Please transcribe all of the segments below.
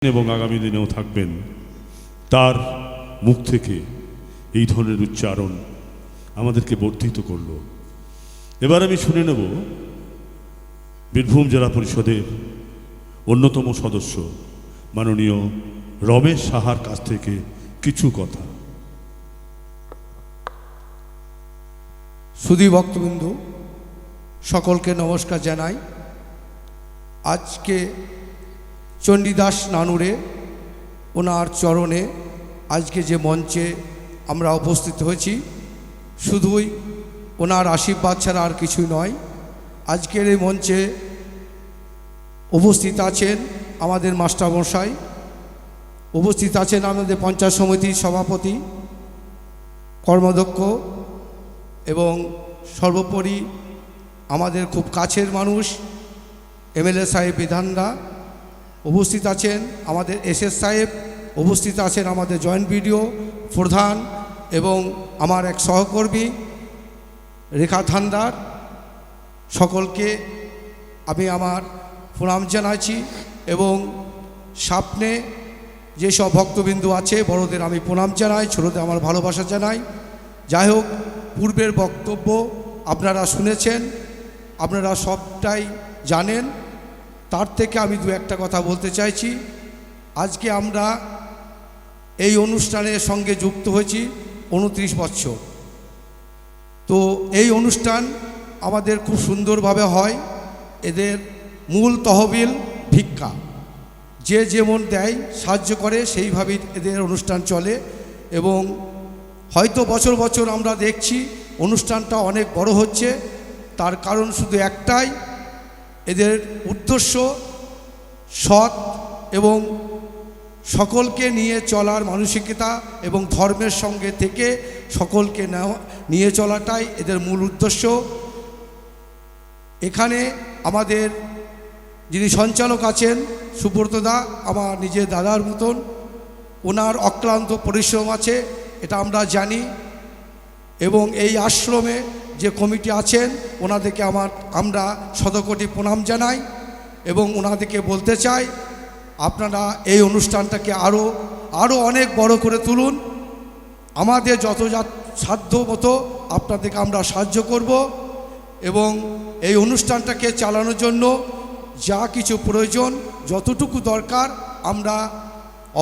এবং আগামী দিনেও থাকবেন, তার মুখ থেকে এই ধরনের উচ্চারণ আমাদেরকে বর্ধিত করলো। এবার আমি শুনে নেব বীরভূম জেলা পরিষদের অন্যতম সদস্য মাননীয় রমেশ সাহার কাছ থেকে কিছু কথা। সুধী ভক্তবৃন্দু সকলকে নমস্কার জানাই। আজকে চণ্ডীদাস নানুরে ওনার চরণে আজকে যে মঞ্চে আমরা উপস্থিত হয়েছি, শুধুই ওনার আশীর্বাদ ছাড়া আর কিছুই নয়। আজকের এই মঞ্চে উপস্থিত আছেন আমাদের মাস্টারমশাই, উপস্থিত আছেন আমাদের পঞ্চায়েত সমিতির সভাপতি, কর্মাধ্যক্ষ এবং সর্বোপরি আমাদের খুব কাছের মানুষ এমএলএ সাহেব বিধানদা, উপস্থিত আছেন আমাদের এসএস সাহেব, উপস্থিত আছেন আমাদের জয়েন্ট বিডিও প্রধান এবং আমার এক সহকর্মী রেখা থান্দার। সকলকে আমি আমার প্রণাম জানাচ্ছি এবং সামনে যেসব ভক্তবিন্দু আছে বড়দের আমি প্রণাম জানাই, ছোটদের আমার ভালোবাসা জানাই। যাই হোক, পূর্বের বক্তব্য আপনারা শুনেছেন, আপনারা সবটাই জানেন। তার থেকে আমি দু একটা কথা বলতে চাইছি। আজকে আমরা এই অনুষ্ঠানের সঙ্গে যুক্ত হয়েছি 29 বছর। তো এই অনুষ্ঠান আমাদের খুব সুন্দরভাবে হয়। এদের মূল তহবিল ভিক্ষা, যে যেমন দেয় সাহায্য করে সেইভাবেই এদের অনুষ্ঠান চলে এবং হয়তো বছর বছর আমরা দেখছি অনুষ্ঠানটা অনেক বড় হচ্ছে। তার কারণ শুধু একটাই, এদের উদ্দেশ্য সৎ এবং সকলকে নিয়ে চলার মানসিকতা এবং ধর্মের সঙ্গে থেকে সকলকে নিয়ে চলাটাই এদের মূল উদ্দেশ্য। এখানে আমাদের যিনি সঞ্চালক আছেন সুব্রতদা, আমার নিজের দাদার মতন, ওনার অক্লান্ত পরিশ্রম আছে, এটা আমরা জানি। এবং এই আশ্রমে যে কমিটি আছেন ওনাদেরকে আমরা শতকোটি প্রণাম জানাই এবং ওনাদেরকে বলতে চাই আপনারা এই অনুষ্ঠানটাকে আরও অনেক বড় করে তুলুন। আমাদের যত সাধ্য মতো আপনাদেরকে আমরা সাহায্য করব এবং এই অনুষ্ঠানটাকে চালানোর জন্য যা কিছু প্রয়োজন, যতটুকু দরকার আমরা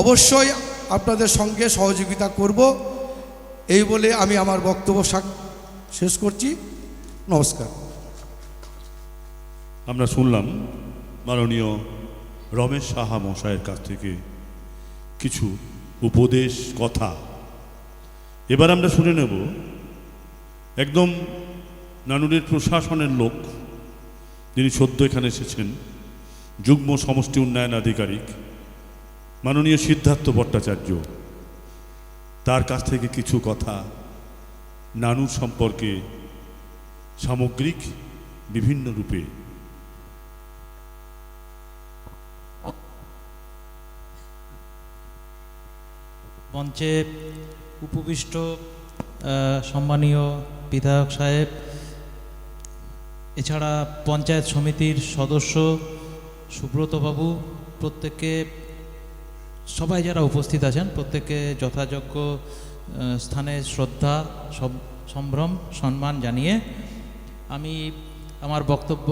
অবশ্যই আপনাদের সঙ্গে সহযোগিতা করব। এই বলে আমি আমার বক্তব্য শেষ করছি। নমস্কার। আমরা শুনলাম মাননীয় রমেশ সাহা মশাইয়ের কাছ থেকে কিছু উপদেশ কথা। এবার আমরা শুনে নেব একদম নানুরের প্রশাসনের লোক, যিনি সদ্য এখানে এসেছেন, যুগ্ম সমষ্টি উন্নয়ন আধিকারিক মাননীয় সিদ্ধার্থ ভট্টাচার্য, তার কাছ থেকে কিছু কথা নানুর সম্পর্কে সামগ্রিক বিভিন্ন রূপে। মঞ্চে উপবিষ্ট সম্মানীয় বিধায়ক সাহেব, এছাড়া পঞ্চায়েত সমিতির সদস্য সুব্রতবাবু, প্রত্যেককে, সবাই যারা উপস্থিত আছেন প্রত্যেককে যথাযোগ্য স্থানে শ্রদ্ধা সম্ভ্রম সম্মান জানিয়ে আমি আমার বক্তব্য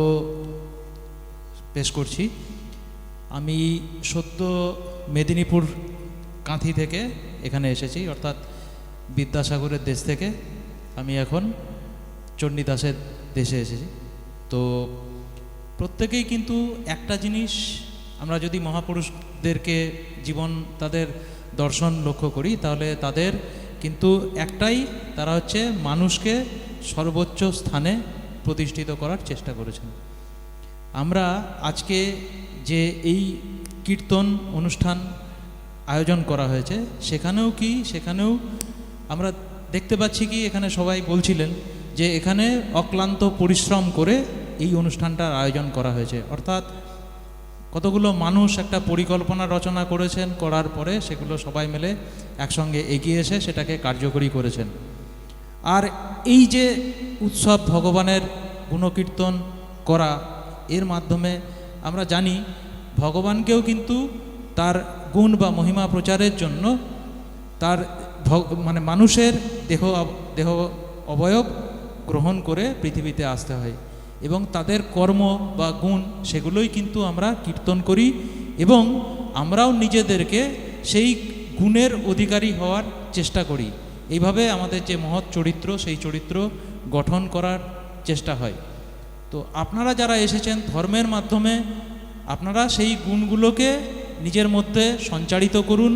পেশ করছি। আমি সদ্য মেদিনীপুর কাঁথি থেকে এখানে এসেছি, অর্থাৎ বিদ্যাসাগরের দেশ থেকে আমি এখন চণ্ডীদাসের দেশে এসেছি। তো প্রত্যেকেই কিন্তু একটা জিনিস, আমরা যদি মহাপুরুষদেরকে জীবন, তাদের দর্শন লক্ষ্য করি, তাহলে তাদের কিন্তু একটাই, তারা হচ্ছে মানুষকে সর্বোচ্চ স্থানে প্রতিষ্ঠিত করার চেষ্টা করেছেন। আমরা আজকে যে এই কীর্তন অনুষ্ঠান আয়োজন করা হয়েছে, সেখানেও আমরা দেখতে পাচ্ছি কি, এখানে সবাই বলছিলেন যে এখানে অক্লান্ত পরিশ্রম করে এই অনুষ্ঠানটার আয়োজন করা হয়েছে। অর্থাৎ কতগুলো মানুষ একটা পরিকল্পনা রচনা করেছেন, করার পরে সেগুলো সবাই মিলে একসঙ্গে এগিয়ে এসে সেটাকে কার্যকরী করেছেন। আর এই যে উৎসব, ভগবানের গুণকীর্তন করা, এর মাধ্যমে আমরা জানি ভগবানকেও কিন্তু তার গুণ বা মহিমা প্রচারের জন্য তার মানে মানুষের দেহ অবয়ব গ্রহণ করে পৃথিবীতে আসতে হয় এবং তাদের কর্ম বা গুণ সেগুলোই কিন্তু আমরা কীর্তন করি এবং আমরাও নিজেদেরকে সেই গুণের অধিকারী হওয়ার চেষ্টা করি। এইভাবে আমাদের যে মহৎ চরিত্র সেই চরিত্র গঠন করার চেষ্টা হয়। তো আপনারা যারা এসেছেন ধর্মের মাধ্যমে আপনারা সেই গুণগুলোকে নিজের মধ্যে সঞ্চারিত করুন।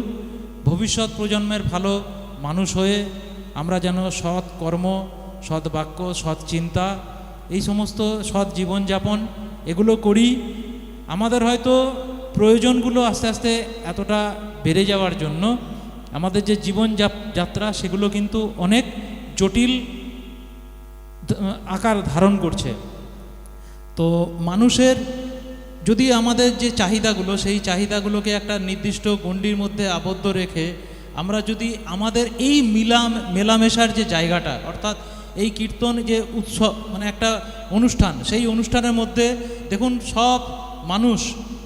ভবিষ্যৎ প্রজন্মের ভালো মানুষ হয়ে আমরা যেন সৎ কর্ম, সৎ বাক্য, সৎ চিন্তা, এই সমস্ত সৎ জীবনযাপন এগুলো করি। আমাদের হয়তো প্রয়োজনগুলো আস্তে আস্তে এতটা বেড়ে যাওয়ার জন্য আমাদের যে জীবন যাত্রা সেগুলো কিন্তু অনেক জটিল আকার ধারণ করছে। তো মানুষের যদি আমাদের যে চাহিদাগুলো সেই চাহিদাগুলোকে একটা নির্দিষ্ট গণ্ডির মধ্যে আবদ্ধ রেখে আমরা যদি আমাদের এই মেলামেশার যে জায়গাটা, অর্থাৎ এই কীর্তন যে উৎসব মানে একটা অনুষ্ঠান, সেই অনুষ্ঠানের মধ্যে দেখুন সব মানুষ,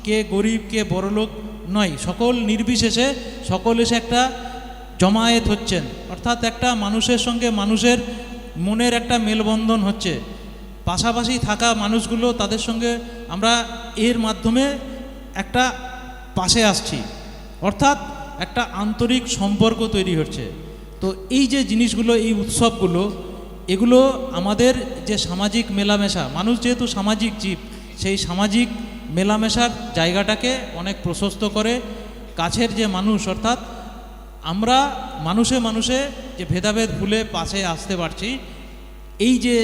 কে গরিব কে বড়লোক নয়, সকল নির্বিশেষে সকল এসে একটা জমায়েত হচ্ছেন, অর্থাৎ একটা মানুষের সঙ্গে মানুষের মনের একটা মেলবন্ধন হচ্ছে। পাশাপাশি থাকা মানুষগুলো তাদের সঙ্গে আমরা এর মাধ্যমে একটা পাশে আসছি, অর্থাৎ একটা আন্তরিক সম্পর্ক তৈরি হচ্ছে। তো এই যে জিনিসগুলো, এই উৎসবগুলো, এগুলো আমাদের যে সামাজিক মেলামেশা, মানুষ যেহেতু সামাজিক জীব, সেই সামাজিক মেলামেশার জায়গাটাকে অনেক প্রশস্ত করে। কাছের যে মানুষ, অর্থাৎ আমরা মানুষে মানুষে যে ভেদাভেদ ভুলে পাশে আসতে পারছি, এই যে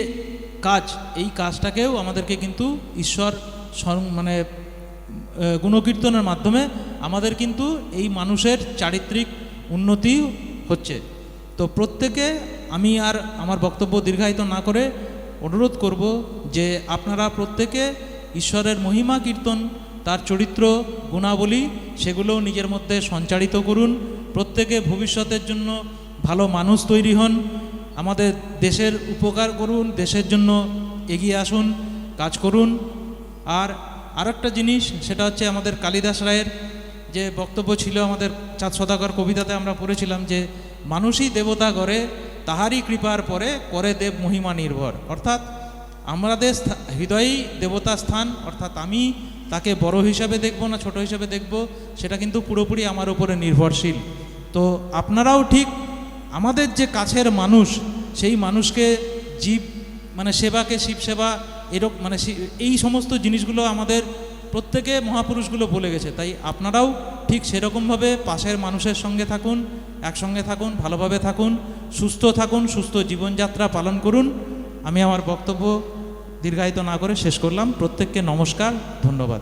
কাজ, এই কাজটাকেও আমাদেরকে কিন্তু ঈশ্বর মানে গুণকীর্তনের মাধ্যমে আমাদের কিন্তু এই মানুষের চারিত্রিক উন্নতি হচ্ছে। তো প্রত্যেকে, আমি আর আমার বক্তব্য দীর্ঘায়িত না করে অনুরোধ করব যে আপনারা প্রত্যেকে ঈশ্বরের মহিমা কীর্তন, তার চরিত্র গুণাবলী সেগুলো নিজের মধ্যে সঞ্চারিত করুন। প্রত্যেকে ভবিষ্যতের জন্য ভালো মানুষ তৈরি হন, আমাদের দেশের উপকার করুন, দেশের জন্য এগিয়ে আসুন, কাজ করুন। আর আরেকটা জিনিস, সেটা হচ্ছে আমাদের কালিদাস রায়ের যে বক্তব্য ছিল, আমাদের চাঁদ সদাগর কবিতাতে আমরা পড়েছিলাম যে মানুষই দেবতা গড়ে, তাহারই কৃপার পরে করে দেব মহিমা নির্ভর। অর্থাৎ আমাদের হৃদয়েই দেবতা স্থান, অর্থাৎ আমি তাকে বড় হিসাবে দেখব না ছোট হিসাবে দেখব, সেটা কিন্তু পুরোপুরি আমার উপরে নির্ভরশীল। তো আপনারাও ঠিক আমাদের যে কাছের মানুষ, সেই মানুষকে জীব মানে সেবাকে শিব সেবা, এরকম মানে এই সমস্ত জিনিসগুলো আমাদের প্রত্যেকে মহাপুরুষগুলো বলে গেছে। তাই আপনারাও ঠিক সেরকমভাবে পাশের মানুষের সঙ্গে থাকুন, একসঙ্গে থাকুন, ভালোভাবে থাকুন, সুস্থ জীবনযাত্রা পালন করুন। আমি আমার বক্তব্য দীর্ঘায়িত না করে শেষ করলাম। প্রত্যেককে নমস্কার, ধন্যবাদ।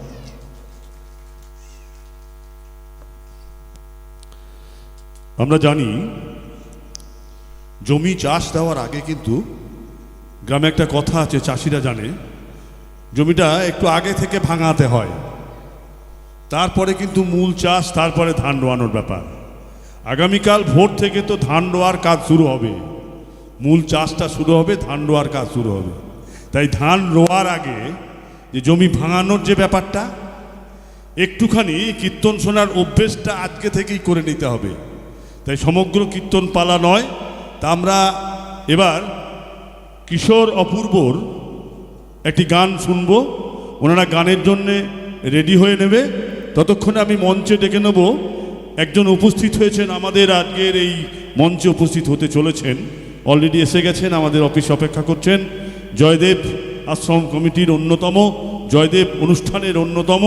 আমরা জানি জমি চাষ দেওয়ার আগে কিন্তু গ্রামে একটা কথা আছে, চাষিরা জানে, জমিটা একটু আগে থেকে ভাঙাতে হয়, তারপরে কিন্তু মূল চাষ, তারপরে ধান রোয়ানোর ব্যাপার। আগামীকাল ভোর থেকে তো ধান রোয়ার কাজ শুরু হবে, মূল চাষটা শুরু হবে, ধান রোয়ার কাজ শুরু হবে। তাই ধান রোয়ার আগে যে জমি ভাঙানোর যে ব্যাপারটা, একটুখানি কীর্তন শোনার অভ্যেসটা আজকে থেকেই করে নিতে হবে। তাই সমগ্র কীর্তন পালা নয়, তা আমরা এবার কিশোর অপূর্বর একটি গান শুনব। ওনারা গানের জন্যে রেডি হয়ে নেবে, ততক্ষণে আমি মঞ্চে ডেকে নেব একজন উপস্থিত হয়েছেন, আমাদের আজকের এই মঞ্চে উপস্থিত হতে চলেছেন, অলরেডি এসে গেছেন, আমাদের অফিসে অপেক্ষা করছেন। জয়দেব আশ্রম কমিটির অন্যতম, জয়দেব অনুষ্ঠানের অন্যতম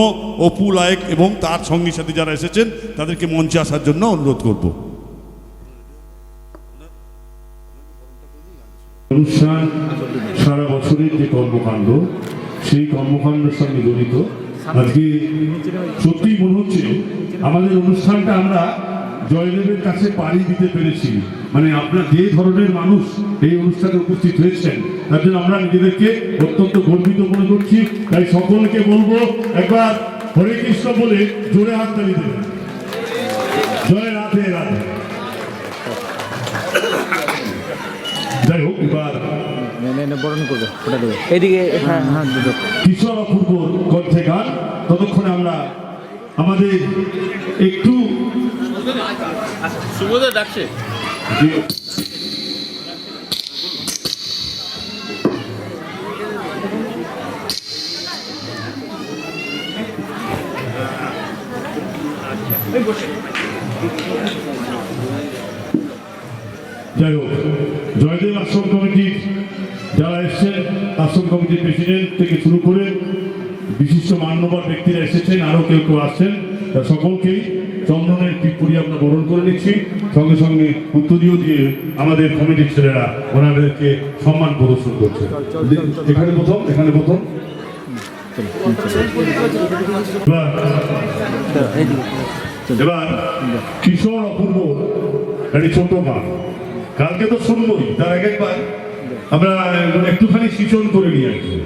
অপু লায়েক এবং তার সঙ্গী সাথী যারা এসেছেন তাদেরকে মঞ্চে আসার জন্য অনুরোধ করব। অনুষ্ঠান সারা বছরের যে কর্মকাণ্ড, সেই কর্মকাণ্ডের সঙ্গে জড়িত। আজকে সত্যিই মনে হচ্ছে আমাদের অনুষ্ঠানটা আমরা জয়দেবের কাছে পাড়ি দিতে পেরেছি। মানে আপনার যে ধরনের মানুষ এই অনুষ্ঠানে উপস্থিত হয়েছেন, তার জন্য আমরা নিজেদেরকে অত্যন্ত গর্বিত মনে করছি। তাই সকলকে বলবো একবার হরে কৃষ্ণ বলে জোরে হাততালি দেবেন। জয় রাধে রাধে। যাই হোক, এবার এদিকে কিশোর অপূর্ব কণ্ঠে গান, ততক্ষণে আমরা আমাদের একটু সুবোধ ডাকছে। যাই হোক, জয়দেব আশ্রম কমিটির যারা এসছেন, আশ্রম কমিটির প্রেসিডেন্ট থেকে শুরু করে বিশিষ্ট মান্যবর ব্যক্তিরা এসেছেন, আরও কেউ কেউ আসছেন, তা সকলকেই চন্দনের টিপুরি আমরা বরণ করে নিচ্ছি। সঙ্গে সঙ্গে উত্তরীয় দিয়ে আমাদের কমিটির ছেলেরা ওনাদেরকে সম্মান প্রদর্শন করছে। এখানে প্রথম এবার কিশোর অপূর্ব একটি ছোট গান, কালকে তো শুনবই, তার একবার আমরা একটুখানি সূচন করে নিয়ে আসবো।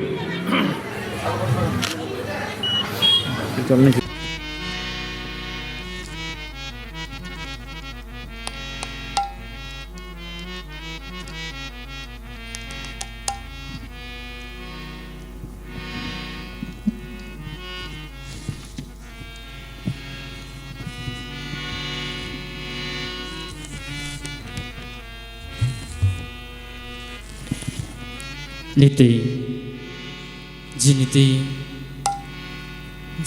নীতি जी नीति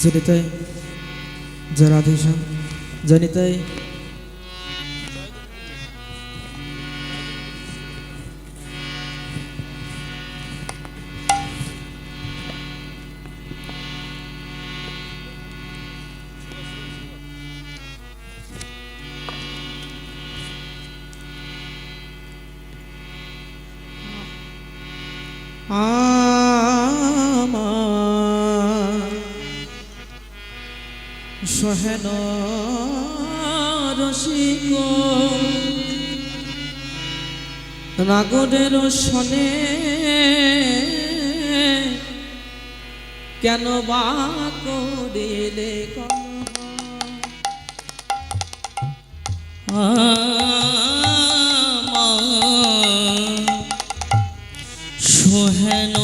जनिताय जय राधेश्याम जनिताय সহেন রসিক নাগরের সনে কেন বা করিলে সোহেন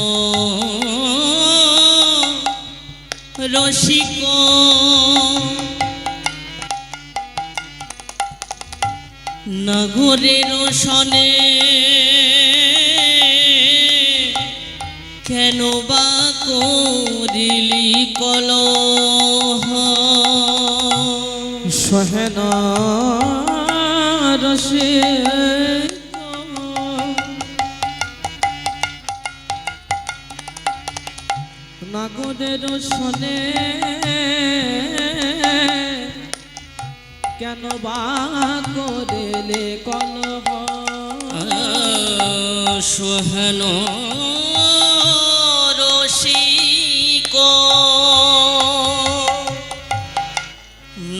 রসিক নগরের সনে কেন বা করিলি কলহ সহেন রসিক নাগরের সনে কেন বা করিলে কলহ সোহেন রসিক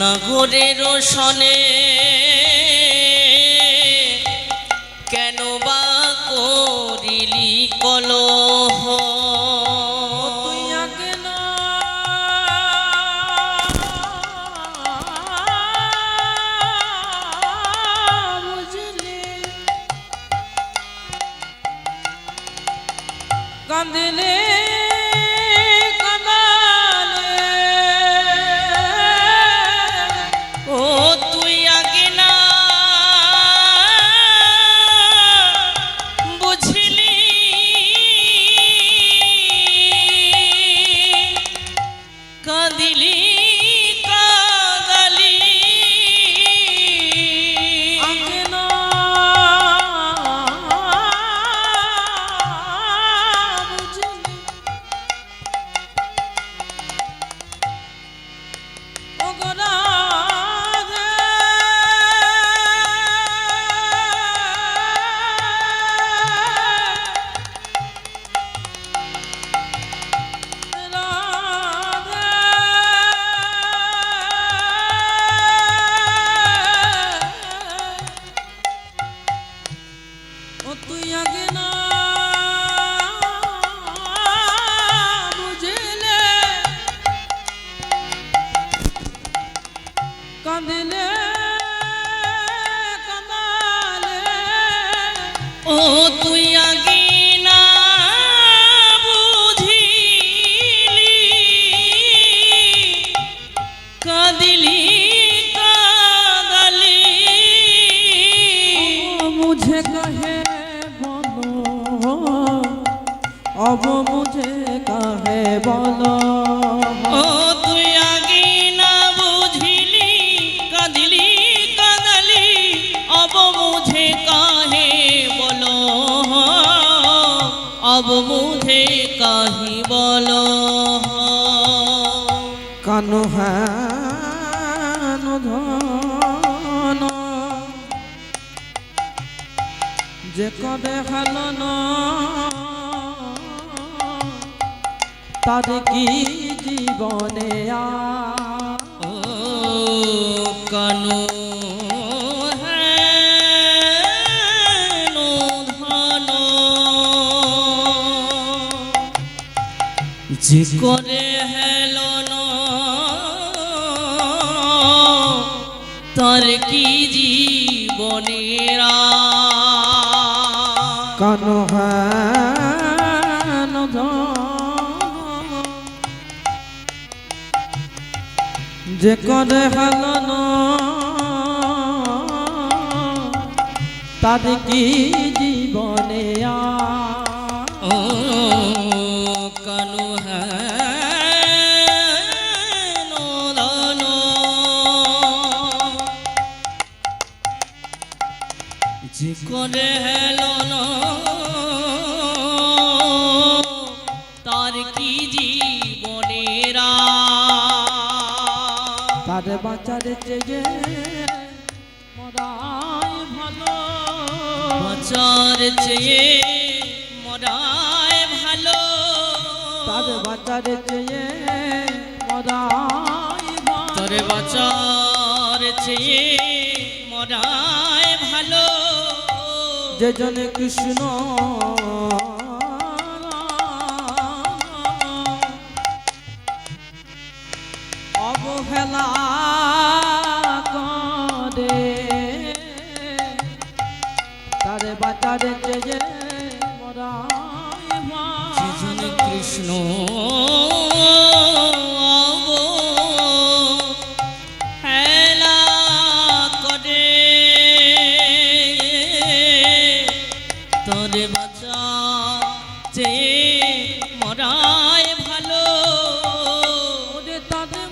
নগরের সনে কেন বা করিলি কলহ কাঁদিলে ও তুই আগে না বুঝলি কাঁদিলি কাঁদালি আগে না বুঝলি ও গো রাধে রাধে ও তুই আগে না বুঝলে কাঁদিলে কাঁদালে ও তুই আগে না বুঝিলি अब मुझे काहे बोलो ও তুই আগে না বুঝিলি কাঁদিলি কাঁদালি অব মুঝে কাহে বলো অব মুঝে কাহি বলো কানু হেন ধন যে কবে হেলন তার কি জীবনে ও কানু হেন ধন যে করে হেলন তার কি জীবনের কানু হেন ধন যে করে হেলন তার কি জীবনে ও কানু হেন ধন যে করে হেলন তার কি জীবনের তার বাঁচার চেয়ে মরাই ভালো বাঁচার চেয়ে মরাই ভালো তার বাঁচার চেয়ে মরাই ভালো তোর বাঁচার চেয়ে মরাই ভালো যে জন কৃষ্ণ অবহেলা করে তারে বাঁচার চেয়ে মরাই যেজন কৃষ্ণ হেলা করে তোরে বাঁচা চেয়ে মরাই ভালো ওরে তাদের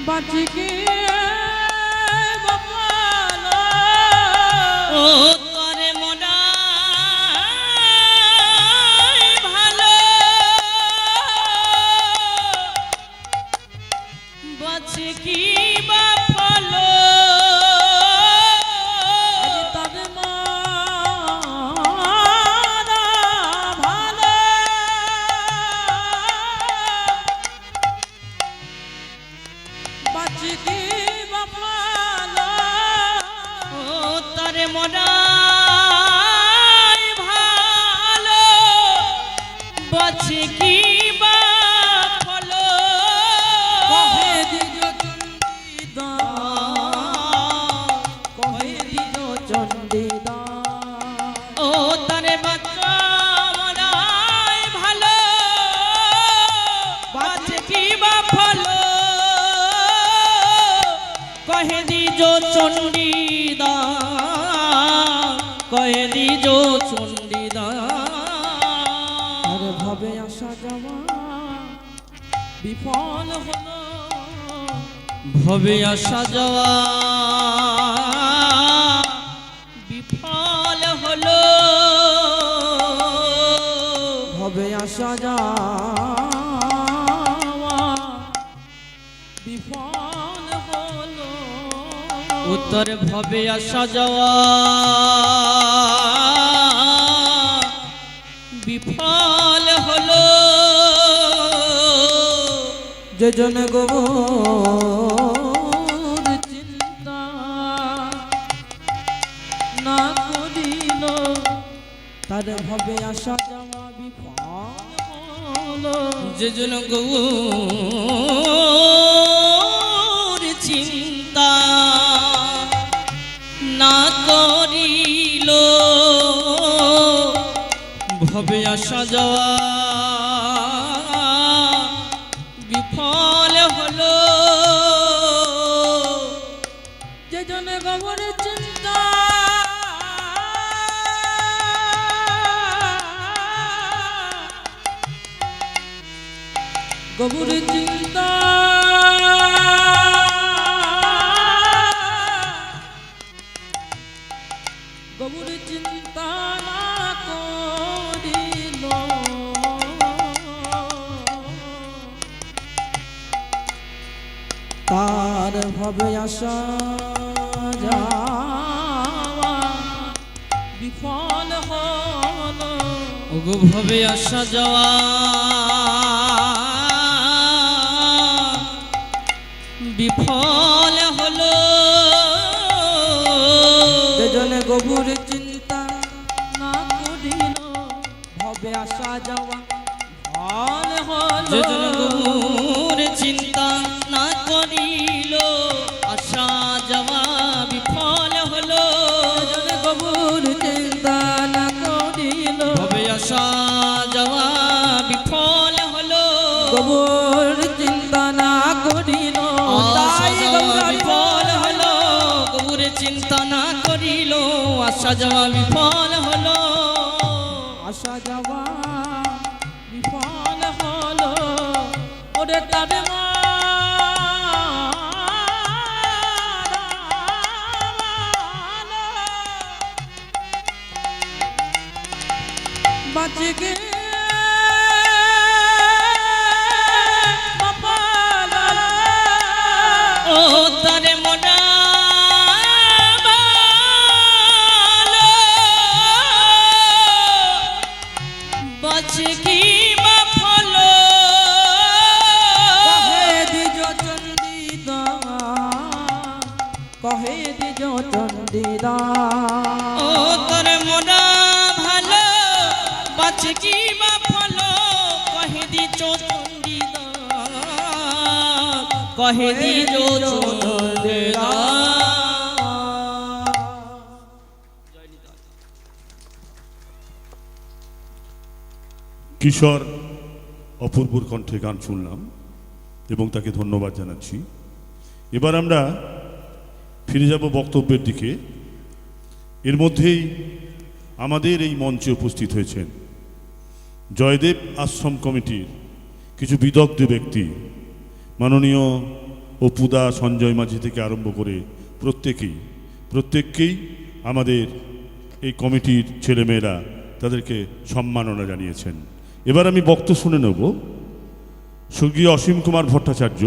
বাঁচি গিয়ে বাপালো ও তোরে মরাই ভালো বাঁচে কি বা ফলো তাদের মারা ভালো বাঁচি কি বাপালো ও তোরে মরাই ভালো বাঁচে কি বা ফলো কহে দিজ চণ্ডীদা কহে দিজ চণ্ডীদা ও তারে বাচ্চা মরাই ভালো বাঁচে কি বা ফলো কহে দিজ চণ্ডীদা কহে দিজ চণ্ডীদা আরে ভাবে আসা যাওয়া বিফল হলো ভবে আসা যাওয়া বিফল হলো ভাবে আসা যাওয়া বিফল হলো উত্তর ভবে আসা যাওয়া বিফল হলো যে জন গৌর চিন্তা না করিল তার ভাবে আসা যাওয়া বিফল হলো যে জন গৌর চিন্তা না করিল ভবে আসা যাওয়া গবুর চিন্তা গবুর চিন্তা না করিল তার ভবে আসা যাওয়া বিফল হলো ওগো ভবে আসা যাওয়া বিফল হলো যেজনে গভীর চিন্তা না করিল ভবে আসা যাওয়া ফল হলো যেজন গভীর চিন্তা না করিল আসা যাওয়া বিফল হলো যেজনে গভীর চিন্তা না করিল ভবে আসা যাওয়া বিফল হলো গভীর চিন্তা না করিল আসা তাই যাওয়া গভীর বিফল হলো গভীর চিন্তা না করিল আসা যাওয়া বিফল হলো আসা যাওয়া বিফল হলো ওরে তারে বাঁচে গে ও তারে মোনা বাঁচে কি বা ফলো কহে দিজ চন্দিদা কহে দিজ চন্দিদা ও তারে মোনা ভালো বাঁচে কি বা ফলো কহে দি চন্দিদা কহে দি চন্দিদা কিশোর অপূর্বর কণ্ঠে গান শুনলাম এবং তাকে ধন্যবাদ জানাচ্ছি। এবার আমরা ফিরে যাব বক্তব্যের দিকে। এর মধ্যেই আমাদের এই মঞ্চে উপস্থিত হয়েছেন জয়দেব আশ্রম কমিটির কিছু বিদগ্ধ ব্যক্তি, মাননীয় অপুদা, সঞ্জয় মাঝি থেকে আরম্ভ করে প্রত্যেককেই আমাদের এই কমিটির ছেলেমেয়েরা তাদেরকে সম্মাননা জানিয়েছেন। এবার আমি বক্তব্য শুনে নেব স্বর্গীয় অসীম কুমার ভট্টাচার্য।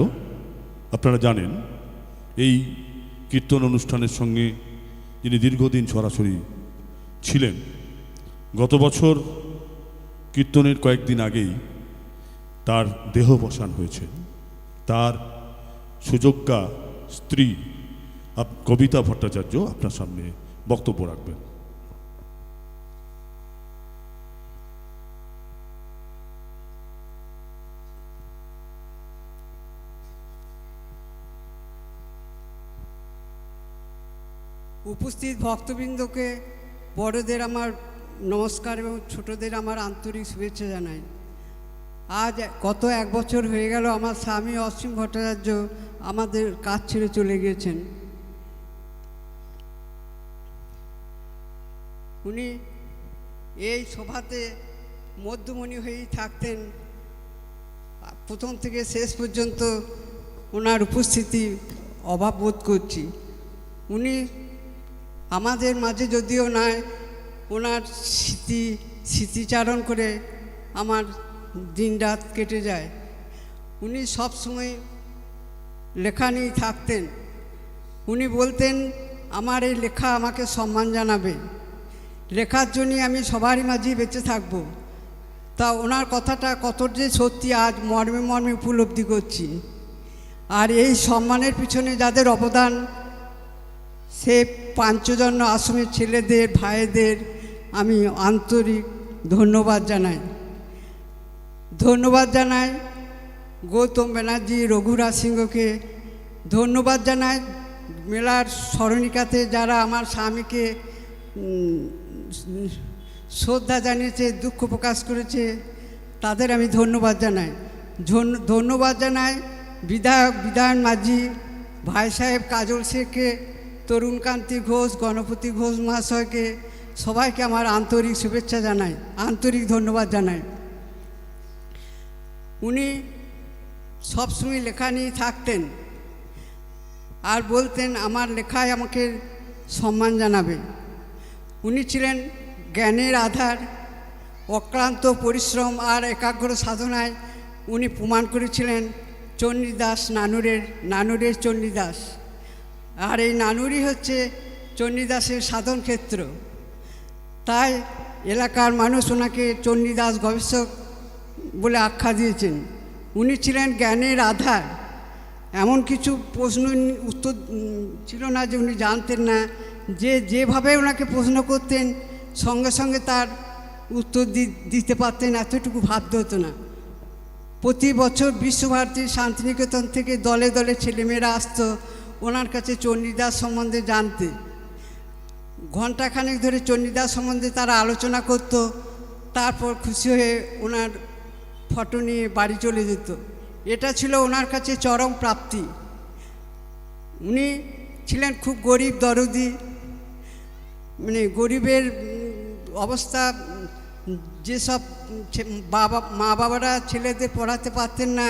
আপনারা জানেন এই কীর্তন অনুষ্ঠানের সঙ্গে যিনি দীর্ঘদিন সরাসরি ছিলেন। গত বছর কীর্তনের কয়েকদিন আগেই তার দেহবসান হয়েছে। তার সুযোগ্যা স্ত্রী কবিতা ভট্টাচার্য আপনার সামনে বক্তব্য রাখবেন। উপস্থিত ভক্তবৃন্দকে বড়দের আমার নমস্কার এবং ছোটদের আমার আন্তরিক শুভেচ্ছা জানাই। আজ গত 1 বছর হয়ে গেল আমার স্বামী অসীম ভট্টাচার্য আমাদের কাজ ছেড়ে চলে গিয়েছেন। উনি এই সভাতে মধ্যমণি হয়েই থাকতেন। প্রথম থেকে শেষ পর্যন্ত ওনার উপস্থিতি অভাব বোধ করছি। উনি আমাদের মাঝে যদিও নাই, ওনার স্মৃতিচারণ করে আমার দিনরাত কেটে যায়। উনি সবসময় লেখা নিয়েই থাকতেন। উনি বলতেন আমার এই লেখা আমাকে সম্মান জানাবে, লেখার জন্যই আমি সবারই মাঝেই বেঁচে থাকব। তা ওনার কথাটা কত যে সত্যি আজ মর্মে মর্মে উপলব্ধি করছি। আর এই সম্মানের পিছনে যাদের অবদান, সে পাঞ্চজন্য আশ্রমের ছেলেদের, ভাইদের আমি আন্তরিক ধন্যবাদ জানাই। গৌতম ব্যানার্জি, রঘুরাজ সিংহকে ধন্যবাদ জানাই। মেলার স্মরণিকাতে যারা আমার স্বামীকে শ্রদ্ধা জানিয়েছে, দুঃখ প্রকাশ করেছে, তাদের আমি ধন্যবাদ জানাই। বিধায়ক মাঝি, ভাই সাহেব কাজল শেখকে, তরুণকান্তি ঘোষ, গণপতি ঘোষ মহাশয়কে, সবাইকে আমার আন্তরিক শুভেচ্ছা জানাই, আন্তরিক ধন্যবাদ জানাই। উনি সবসময় লেখা নিয়ে থাকতেন আর বলতেন আমার লেখায় আমাকে সম্মান জানাবে। উনি ছিলেন জ্ঞানের আধার। অক্লান্ত পরিশ্রম আর একাগ্র সাধনায় উনি প্রমাণ করেছিলেন চণ্ডীদাস নানুরের চণ্ডীদাস। আর এই নানুরই হচ্ছে চণ্ডীদাসের সাধন ক্ষেত্র। তাই এলাকার মানুষ ওনাকে চণ্ডীদাস গবেষক বলে আখ্যা দিয়েছেন। উনি ছিলেন জ্ঞানের আধার। এমন কিছু প্রশ্ন উত্তর ছিল না যে উনি জানতেন না। যেভাবে ওনাকে প্রশ্ন করতেন সঙ্গে সঙ্গে তার উত্তর দিতে পারতেন, এতটুকু ভাবতে হতো না। প্রতি বছর বিশ্বভারতীর শান্তিনিকেতন থেকে দলে দলে ছেলেমেয়েরা আসতো ওনার কাছে চণ্ডীদাস সম্বন্ধে জানতে। ঘণ্টাখানেক ধরে চণ্ডীদাস সম্বন্ধে তারা আলোচনা করত। তারপর খুশি হয়ে ওনার ফটো নিয়ে বাড়ি চলে যেত। এটা ছিল ওনার কাছে চরম প্রাপ্তি। উনি ছিলেন খুব গরিব দরদি, মানে গরিবের অবস্থা, যেসব মা বাবারা ছেলেদের পড়াতে পারতেন না,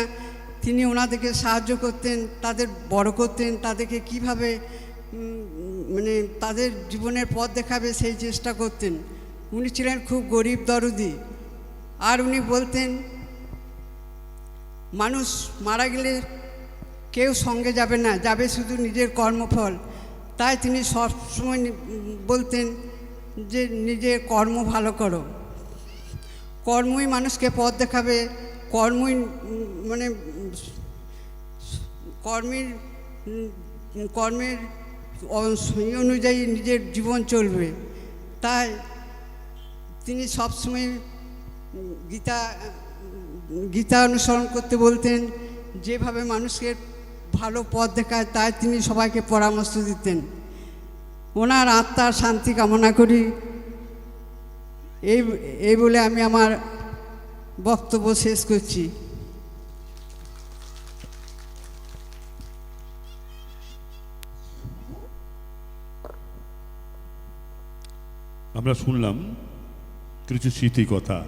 তিনি ওনাদেরকে সাহায্য করতেন, তাদের বড় করতেন, তাদেরকে কিভাবে মানে তাদের জীবনের পথ দেখাবে সেই চেষ্টা করতেন। উনি ছিলেন খুব গরিব দরদি। আর উনি বলতেন মানুষ মারা গেলে কেউ সঙ্গে যাবে না, যাবে শুধু নিজের কর্মফল। তাই তিনি সবসময় বলতেন যে নিজের কর্ম ভালো করো, কর্মই মানুষকে পথ দেখাবে, কর্মই মানে কর্মের অনুযায়ী নিজের জীবন চলবে। তাই তিনি সবসময় গীতা অনুসরণ করতে বলতেন, যেভাবে মানুষকে ভালো পথ দেখায় তাই তিনি সবাইকে পরামর্শ দিতেন। ওনার আত্মার শান্তি কামনা করি। এই বলে আমি আমার বক্তব্য শেষ করছি। আমরা শুনলাম কিছু স্মৃতি কথা,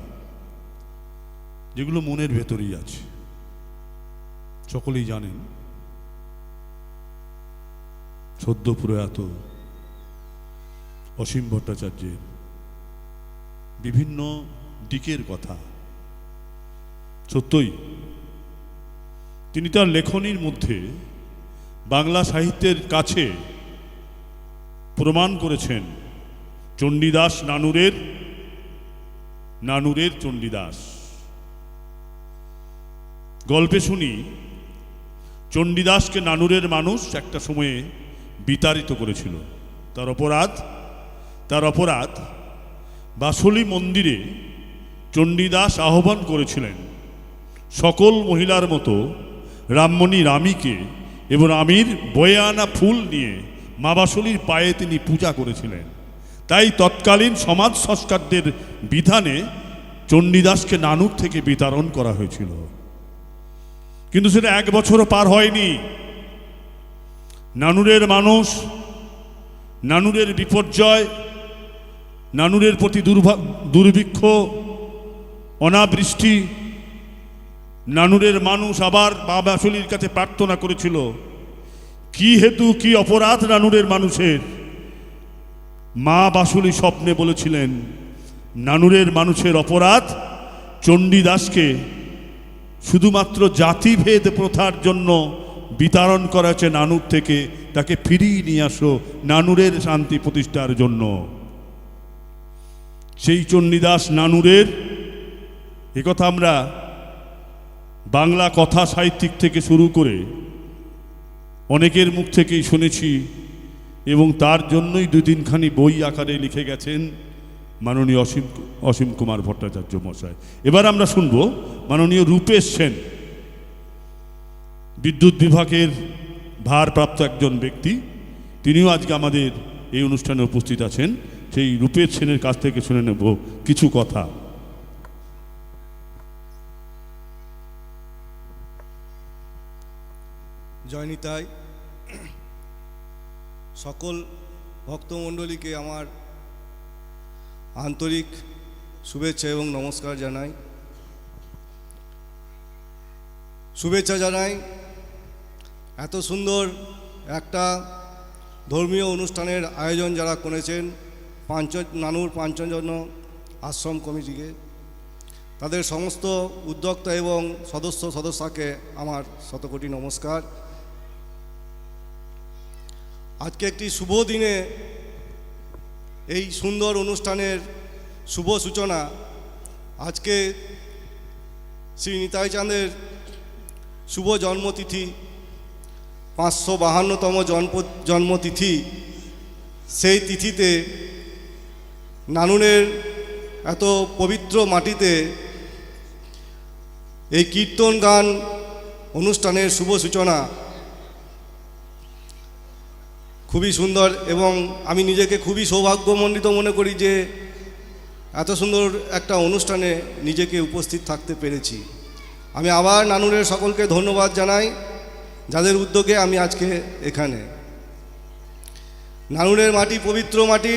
যেগুলো মনের ভেতরেই আছে। সকলেই জানেন সদ্য প্রয়াত অসীম ভট্টাচার্যের বিভিন্ন দিকের কথা। সত্যই তিনি তার লেখনীর মধ্যে বাংলা সাহিত্যের কাছে প্রমাণ করেছেন চণ্ডীদাস নানুরের চণ্ডীদাস। গল্পে শুনি চণ্ডীদাসকে নানুরের মানুষ একটা সময়ে বিতাড়িত করেছিল। তার অপরাধ বাসলি মন্দিরে চণ্ডীদাস আহ্বান করেছিলেন সকল মহিলার মতো রামমণি রামীকে, এবং রামীর বয়ে আনা ফুল নিয়ে মা বাসলির পায়ে তিনি পূজা করেছিলেন। তাই তৎকালীন সমাজ সংস্কারদের বিধানে চণ্ডীদাসকে নানুর থেকে বিতাড়ন করা হয়েছিল। কিন্তু সেটা 1 বছরও পার হয়নি। নানুরের মানুষ, নানুরের বিপর্যয়, নানুরের প্রতি দুর্ভিক্ষ, অনাবৃষ্টি, নানুরের মানুষ আবার মা বাসলির কাছে প্রার্থনা করেছিল কি হেতু, কি অপরাধ নানুরের মানুষের। মা বাসুলি স্বপ্নে বলেছিলেন নানুরের মানুষের অপরাধ চণ্ডীদাসকে শুধুমাত্র জাতিভেদ প্রথার জন্য বিতাড়ন করা হয়েছে নানুর থেকে, তাকে ফিরিয়ে নিয়ে আসো নানুরের শান্তি প্রতিষ্ঠার জন্য। সেই চণ্ডীদাস নানুরের একথা আমরা বাংলা কথা সাহিত্যিক থেকে শুরু করে অনেকের মুখ থেকেই শুনেছি, এবং তার জন্যই 2-3খানি বই আকারে লিখে গেছেন মাননীয় অসীম কুমার ভট্টাচার্য মশাই। এবার আমরা শুনব মাননীয় রূপেশ সেন, বিদ্যুৎ বিভাগের ভারপ্রাপ্ত একজন ব্যক্তি। তিনিও আজকে আমাদের এই অনুষ্ঠানে উপস্থিত আছেন। সেই রূপেশ সেনের কাছ থেকে শুনে নেব কিছু কথা। জয় নিতাই। সকল ভক্তমণ্ডলীকে আমার আন্তরিক শুভেচ্ছা এবং নমস্কার জানাই। শুভেচ্ছা জানাই। এত সুন্দর একটা ধর্মীয় অনুষ্ঠানের আয়োজন যারা করেছেন নানুর পাঞ্চজন্য আশ্রম কমিটিকে, তাদের সমস্ত উদ্যোক্তা এবং সদস্যকে আমার শতকোটি নমস্কার। আজকে একটি শুভ দিনে এই সুন্দর অনুষ্ঠানের শুভ সূচনা। আজকে শ্রী নিতাই চাঁদের শুভ জন্মতিথি, 552তম জন্মতিথি। সেই তিথিতে নানুরের এত পবিত্র মাটিতে এই কীর্তন গান অনুষ্ঠানের শুভ সূচনা খুবই সুন্দর, এবং আমি নিজেকে খুবই সৌভাগ্যমণ্ডিত মনে করি যে এত সুন্দর একটা অনুষ্ঠানে নিজেকে উপস্থিত থাকতে পেরেছি। আমি আবার নানুরের সকলকে ধন্যবাদ জানাই, যাদের উদ্যোগে আমি আজকে এখানে। নানুরের মাটি পবিত্র মাটি,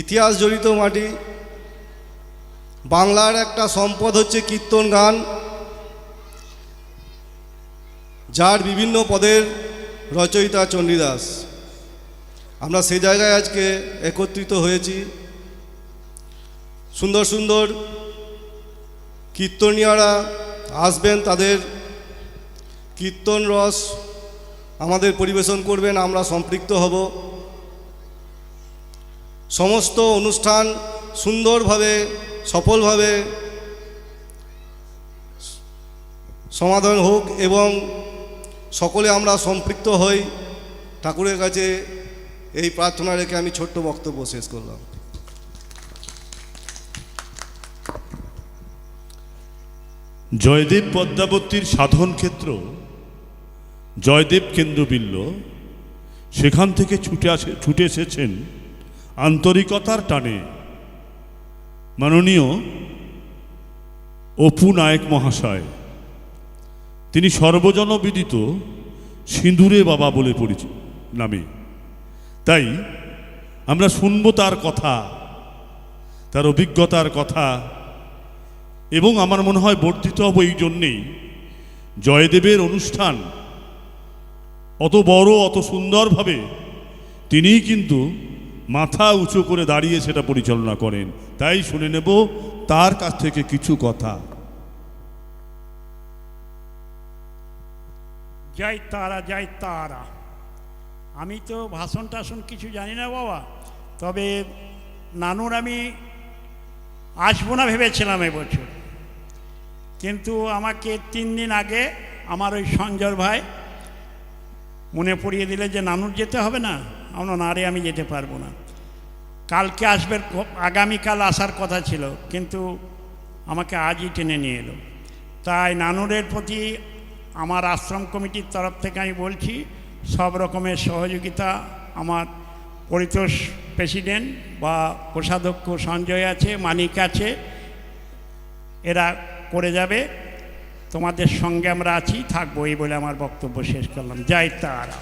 ইতিহাস জড়িত মাটি। বাংলার একটা সম্পদ হচ্ছে কীর্তন গান, যার বিভিন্ন পদের রচয়িতা চণ্ডীদাস। আমরা সেই জায়গায় আজকে একত্রিত হয়েছি। সুন্দর সুন্দর কীর্তনীয়রা আসবেন, তাদের কীর্তন রস আমাদের পরিবেশন করবেন, আমরা সম্পৃক্ত হব। সমস্ত অনুষ্ঠান সুন্দরভাবে সফলভাবে সমাধান হোক এবং সকলে আমরা সম্পৃক্ত হই, ঠাকুরের কাছে এই প্রার্থনা রেখে আমি ছোট্ট বক্তব্য শেষ করলাম। জয়দেব পদ্মাবতীর সাধন ক্ষেত্র জয়দেব কেন্দ্রবিল্ল, সেখান থেকে ছুটে এসেছেন আন্তরিকতার টানে মাননীয় অপু নায়ক মহাশয়। তিনি সর্বজনবিদিত সিঁদুরে বাবা বলে পরিচিত নামে। তাই আমরা শুনব তার কথা, তার অভিজ্ঞতার কথা, এবং আমার মনে হয় বর্ধিত হব এই জন্যেই জয়দেবের অনুষ্ঠান অত বড় অত সুন্দরভাবে তিনিই কিন্তু মাথা উঁচু করে দাঁড়িয়ে সেটা পরিচালনা করেন। তাই শুনে নেব তার কাছ থেকে কিছু কথা। জয় তারা, জয় তারা। আমি তো ভাষণ টাষণ কিছু জানি না বাবা, তবে নানুর আমি আসবো না ভেবেছিলাম এবছর, কিন্তু আমাকে 3 দিন আগে আমার ওই সঞ্জয় ভাই মনে পড়িয়ে দিলে যে নানুর যেতে হবে না। আমরা না রে, আমি যেতে পারবো না। কালকে আসবেন, আগামীকাল আসার কথা ছিল, কিন্তু আমাকে আজই টেনে নিয়ে এলো। তাই নানুরের প্রতি আমার আশ্রম কমিটির তরফ থেকে আমি বলছি, সব রকমের সহযোগিতা আমার পরিতোষ প্রেসিডেন্ট বা কোষাধ্যক্ষ সঞ্জয় আছে, মানিক আছে, এরা করে যাবে। তোমাদের সঙ্গে আমরা আছি, থাকবো, এই বলে আমার বক্তব্য শেষ করলাম। জয় তারা।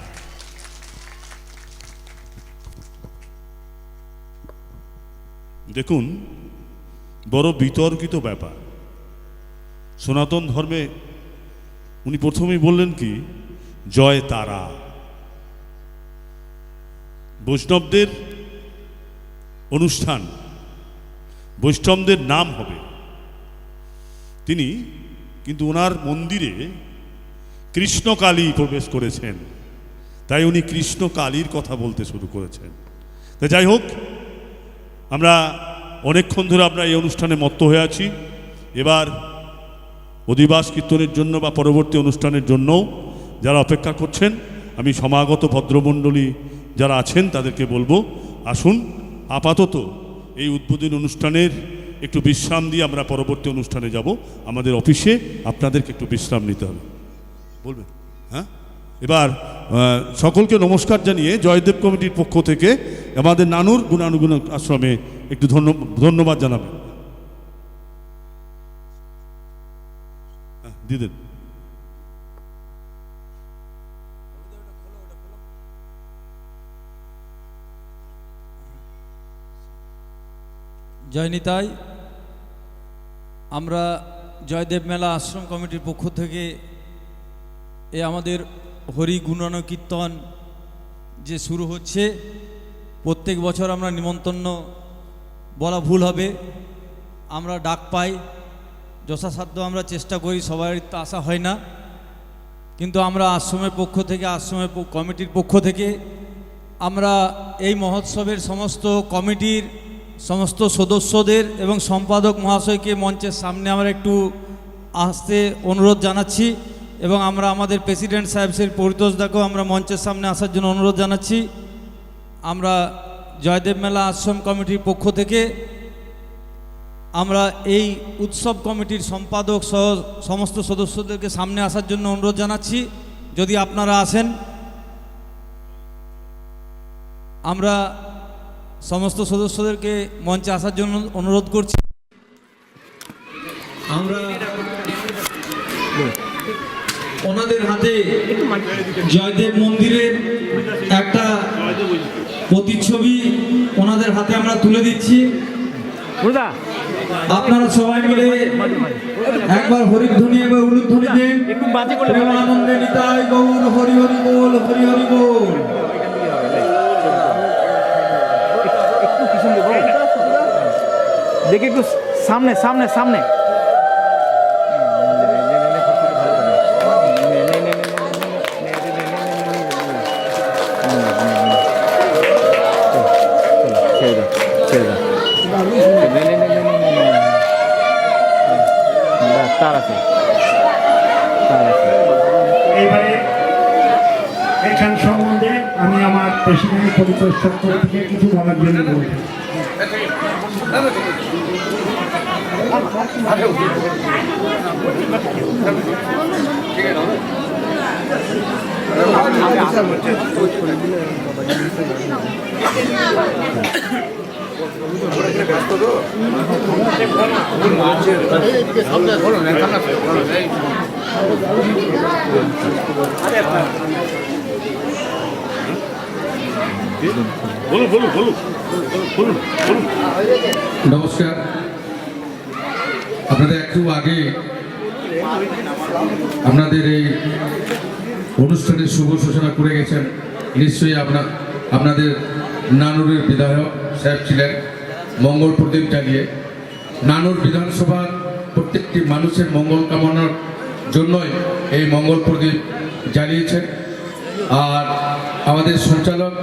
দেখুন, বড় বিতর্কিত ব্যাপার। সনাতন ধর্মে উনি প্রথমেই বললেন কি, জয় তারা। বৈষ্ণবদের অনুষ্ঠান, বৈষ্ণবদের নাম হবে। তিনি কিন্তু ওনার মন্দিরে কৃষ্ণকালী প্রবেশ করেছেন, তাই উনি কৃষ্ণকালীর কথা বলতে শুরু করেছেন। তাই যাই হোক, আমরা অনেকক্ষণ ধরে আমরা এই অনুষ্ঠানে মত্ত হয়ে আছি। এবার অধিবাস কীর্তনের জন্য বা পরবর্তী অনুষ্ঠানের জন্যও যারা অপেক্ষা করছেন, আমি সমাগত ভদ্রমণ্ডলী যারা আছেন তাদেরকে বলবো, আসুন আপাতত এই উদ্বোধনী অনুষ্ঠানের একটু বিশ্রাম দিয়ে আমরা পরবর্তী অনুষ্ঠানে যাব। আমাদের অফিসে আপনাদেরকে একটু বিশ্রাম নিতে হবে, বলবেন? হ্যাঁ, এবার সকলকে নমস্কার জানিয়ে জয়দেব কমিটির পক্ষ থেকে আমাদের নানুর গুণানুগুণ আশ্রমে একটু ধন্যবাদ জানাবেন। দিদেন। জয় নিতাই। আমরা জয়দেব মেলা আশ্রম কমিটির পক্ষ থেকে আমাদের হরি গুণন কীর্তন যে শুরু হচ্ছে, প্রত্যেক বছর আমরা নিমন্ত্রণ বলা ভুল হবে, আমরা ডাক পাই, যথাসাধ্য আমরা চেষ্টা করি, সবাই তো আসা হয় না, কিন্তু আমরা আশ্রমের পক্ষ থেকে, আশ্রমের কমিটির পক্ষ থেকে আমরা এই মহোৎসবের সমস্ত কমিটির সমস্ত সদস্যদের এবং সম্পাদক মহাশয়কে মঞ্চের সামনে আমরা একটু আসতে অনুরোধ জানাচ্ছি, এবং আমরা আমাদের প্রেসিডেন্ট সাহেব শ্রী পরিতোষ দাকেও আমরা মঞ্চের সামনে আসার জন্য অনুরোধ জানাচ্ছি। আমরা জয়দেব মেলা আশ্রম কমিটির পক্ষ থেকে আমরা এই উৎসব কমিটির সম্পাদক সহ সমস্ত সদস্যদেরকে সামনে আসার জন্য অনুরোধ জানাচ্ছি। যদি আপনারা আসেন, আমরা সমস্ত সদস্যদেরকে মঞ্চে আসার জন্য অনুরোধ করছি। আমরা ওনাদের হাতে জয়দেব মন্দিরের একটা প্রতিচ্ছবি ওনাদের হাতে আমরা তুলে দিচ্ছি। আপনারা সবাই মিলে একবার হরিধ্বনি এবং উলুধ্বনি দেন। প্রেমানন্দে নিতাই গৌর হরি হরি বল, হরি হরি বল। দেখি একটু সামনে সামনে সামনে এইবারে এখান সম্বন্ধে আমি আমার প্রেসিডেন্ট পরিতোষ চক্রবর্তীকে কিছু বলার জন্য বলছি। নমস্কার। আপনাদের একটু আগে আপনাদের এই অনুষ্ঠানের শুভ সূচনা করে গেছেন নিশ্চয়ই আপনাদের নানুরের বিধায়ক সাহেব ছিলেন মঙ্গল প্রদীপ জ্বালিয়ে। নানুর বিধানসভার প্রত্যেকটি মানুষের মঙ্গল কামনার জন্যই এই মঙ্গল প্রদীপ জ্বালিয়েছেন। আর আমাদের সঞ্চালক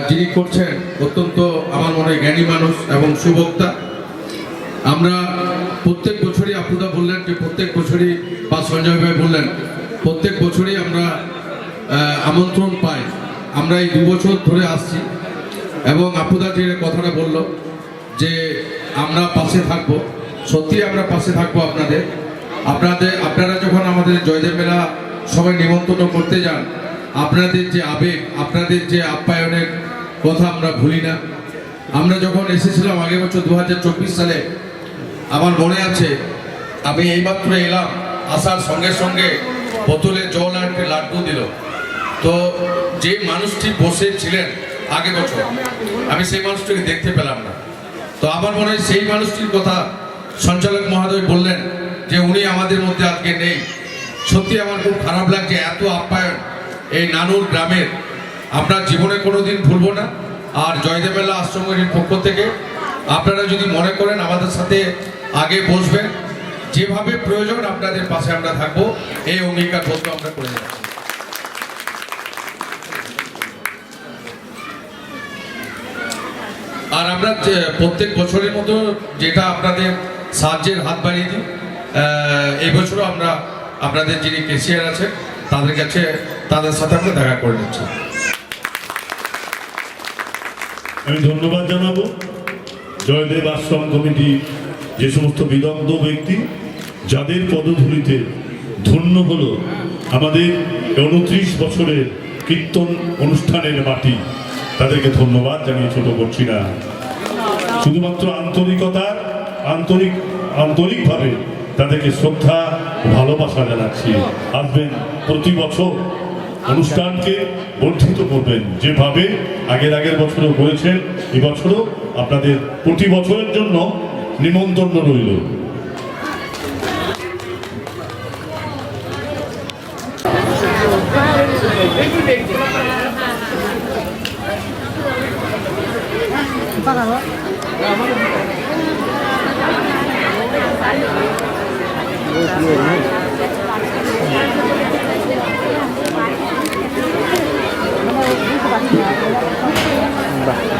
যিনি করছেন অত্যন্ত আমার মনে হয় জ্ঞানী মানুষ এবং সুবক্তা। আমরা প্রত্যেক বছরই আপুদা বললেন যে প্রত্যেক বছরই, বা সঞ্জয় ভাই বললেন প্রত্যেক বছরই আমরা আমন্ত্রণ পাই। আমরা এই 2 বছর ধরে আসছি এবং আপুদা যে কথাটা বলল যে আমরা পাশে থাকব, সত্যি আমরা পাশে থাকবো আপনারা যখন আমাদের জয়দেব মেলা সবাই নিমন্ত্রণ করতে যান, আপনাদের যে আবেগ, আপনাদের যে আপ্যায়নের কথা আমরা ভুলি না। আমরা যখন এসেছিলাম আগের বছর 2024 সালে, আমার মনে আছে আমি এইমাত্র এলাম, আসার সঙ্গে সঙ্গে বোতলে জল আর একটা লাড্ডু দিল। তো যে মানুষটি বসে ছিলেন আগের বছর, আমি সেই মানুষটিকে দেখতে পেলাম না। তো আমার মনে হয় সেই মানুষটির কথা সঞ্চালক মহোদয় বললেন যে উনি আমাদের মধ্যে আজকে নেই। সত্যি আমার খুব খারাপ লাগছে, এত আপ্যায়ন এই নানুর গ্রামের আমরা জীবনে কোনোদিন ভুলবো না। আর জয়দেব মেলা আশ্রমের পক্ষ থেকে আপনারা যদি মনে করেন আমাদের সাথে আগে বসবেন, যেভাবে প্রয়োজন আপনাদের পাশে আমরা থাকবো, এই অঙ্গীকারবদ্ধ আমরা করে যাচ্ছি। আর আমরা প্রত্যেক বছরের মতো যেটা আপনাদের সাহায্যের হাত বাড়িয়ে দিই, এই বছরও আমরা আপনাদের যিনি কেশিয়ার আছেন তাদের সাথে আমরা দেখা করে নিচ্ছি। আমি ধন্যবাদ জানাবো জয়দেব আশ্রম কমিটি, যে সমস্ত বিদগ্ধ ব্যক্তি যাদের পদধূলিতে ধন্য হলো আমাদের 29 বছরের কীর্তন অনুষ্ঠানের মাটি, তাদেরকে ধন্যবাদ জানিয়ে ছোট করছি না। শুধুমাত্র আন্তরিকভাবে তাদেরকে শ্রদ্ধা ভালোবাসা জানাচ্ছি। আসবেন প্রতি বছর, অনুষ্ঠানকে বর্ধিত করবেন, যেভাবে আগের বছরও করেছেন, এবছরও আপনাদের প্রতি বছরের জন্য নিমন্ত্রণ রইল। বাহ